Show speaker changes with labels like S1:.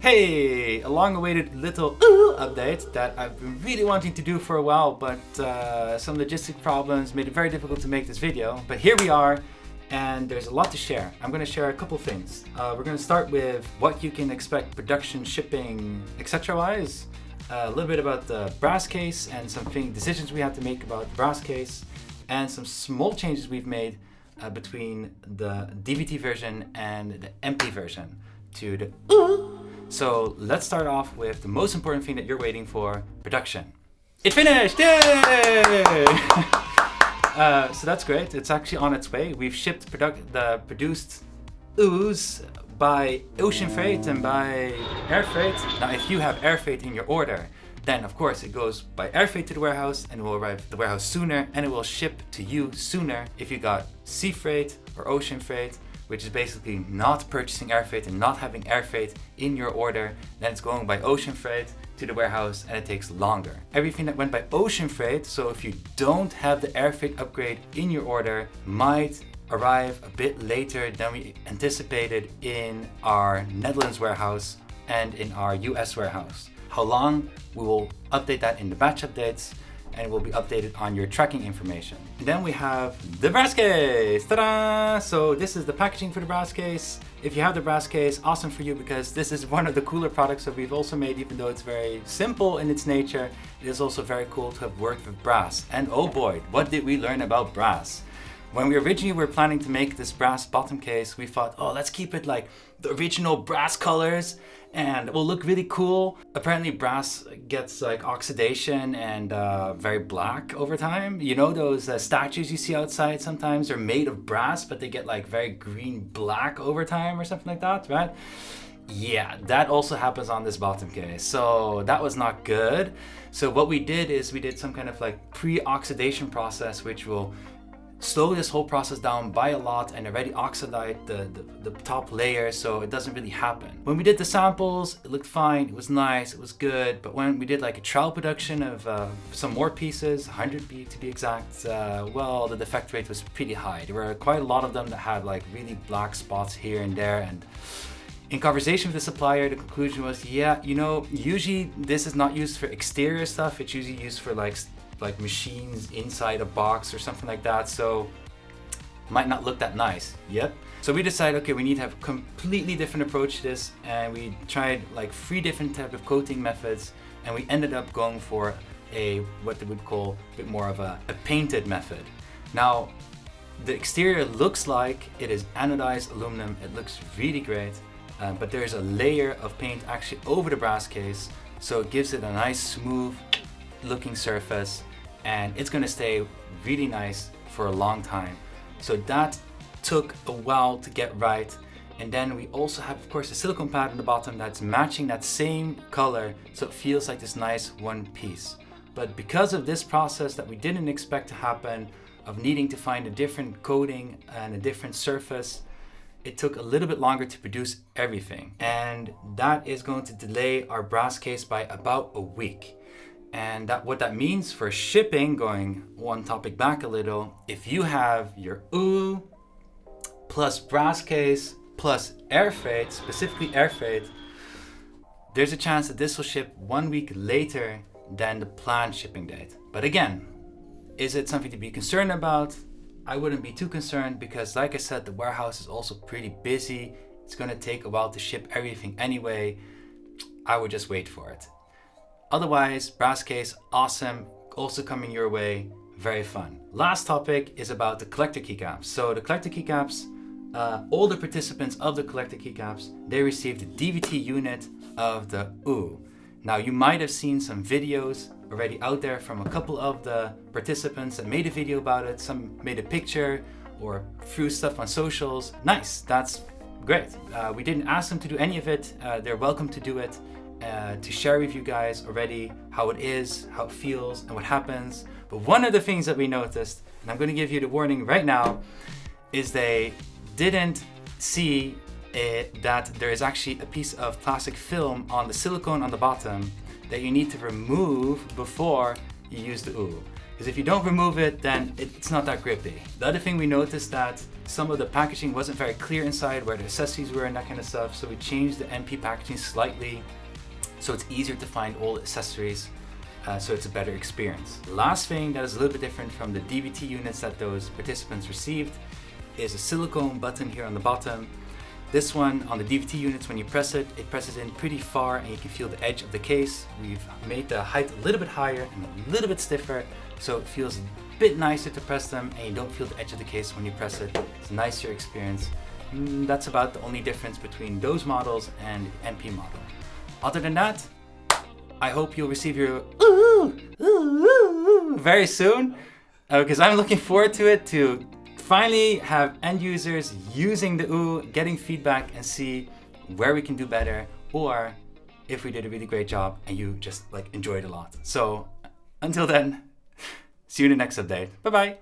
S1: Hey, a long-awaited little update that I've been really wanting to do for a while, but some logistic problems made it very difficult to make this video. But here we are, and there's a lot to share. I'm going to share a couple things. We're going to start with what you can expect production, shipping, etc. wise. A little bit about the brass case and some decisions we had to make about the brass case, and some small changes we've made between the DVT version and the empty version to the So let's start off with the most important thing that you're waiting for, production. It finished! Yay! So that's great. It's actually on its way. We've shipped the produced UwUs by ocean freight and by air freight. Now, if you have air freight in your order, then of course it goes by air freight to the warehouse and it will arrive at the warehouse sooner and it will ship to you sooner. If you got sea freight or ocean freight, which is basically not purchasing air freight and not having air freight in your order, then it's going by ocean freight to the warehouse and it takes longer. Everything that went by ocean freight, so if you don't have the air freight upgrade in your order, might arrive a bit later than we anticipated in our Netherlands warehouse and in our US warehouse. How long? We will update that in the batch updates, and it will be updated on your tracking information. And then we have the brass case. Ta-da! So this is the packaging for the brass case. If you have the brass case, awesome for you, because this is one of the cooler products that we've also made. Even though it's very simple in its nature, it is also very cool to have worked with brass. And oh boy, what did we learn about brass? When we originally were planning to make this brass bottom case, we thought, oh, let's keep it like the original brass colors and it will look really cool. Apparently brass gets like oxidation and very black over time. You know those statues you see outside sometimes are made of brass, but they get like very green black over time or something like that, right? Yeah, that also happens on this bottom case. So that was not good. So what we did is we did some kind of like pre-oxidation process, which will slow this whole process down by a lot and already oxidize the top layer, so it doesn't really happen. When we did the samples, it looked fine, it was nice, it was good, but when we did like a trial production of some more pieces, 100 to be exact, well, the defect rate was pretty high. There were quite a lot of them that had like really black spots here and there, and in conversation with the supplier, the conclusion was, yeah, you know, usually this is not used for exterior stuff, it's usually used for like machines inside a box or something like that, so might not look that nice. Yep. So we decided, okay, we need to have a completely different approach to this, and we tried like 3 different type of coating methods, and we ended up going for what they would call a bit more of a painted method. Now, the exterior looks like it is anodized aluminum. It looks really great, but there's a layer of paint actually over the brass case, so it gives it a nice smooth looking surface, and it's going to stay really nice for a long time. So that took a while to get right. And then we also have, of course, a silicone pad on the bottom that's matching that same color, so it feels like this nice one piece. But because of this process that we didn't expect to happen, of needing to find a different coating and a different surface, it took a little bit longer to produce everything, and that is going to delay our brass case by about a week. And what that means for shipping, going one topic back a little, if you have your UwU plus brass case plus air freight, specifically air freight, there's a chance that this will ship 1 week later than the planned shipping date. But again, is it something to be concerned about? I wouldn't be too concerned, because like I said, the warehouse is also pretty busy. It's gonna take a while to ship everything anyway. I would just wait for it. Otherwise, brass case, awesome, also coming your way, very fun. Last topic is about the collector keycaps. So the collector keycaps, all the participants of the collector keycaps, they received a DVT unit of the UwU. Now, you might have seen some videos already out there from a couple of the participants that made a video about it. Some made a picture or threw stuff on socials. Nice, that's great. We didn't ask them to do any of it. They're welcome to do it. To share with you guys already how it is, how it feels, and what happens. But one of the things that we noticed, and I'm going to give you the warning right now, is they didn't see that there is actually a piece of plastic film on the silicone on the bottom that you need to remove before you use the UwU. Because if you don't remove it, then it's not that grippy. The other thing we noticed that some of the packaging wasn't very clear inside where the accessories were and that kind of stuff. So we changed the NP packaging slightly so it's easier to find all the accessories. So it's a better experience. The last thing that is a little bit different from the DVT units that those participants received is a silicone button here on the bottom. This one on the DVT units, when you press it, it presses in pretty far and you can feel the edge of the case. We've made the height a little bit higher and a little bit stiffer, so it feels a bit nicer to press them and you don't feel the edge of the case when you press it. It's a nicer experience. That's about the only difference between those models and the NP model. Other than that, I hope you'll receive your very soon, because I'm looking forward to it, to finally have end users using the UwU, getting feedback and see where we can do better, or if we did a really great job and you just like enjoyed a lot. So until then, see you in the next update. Bye bye.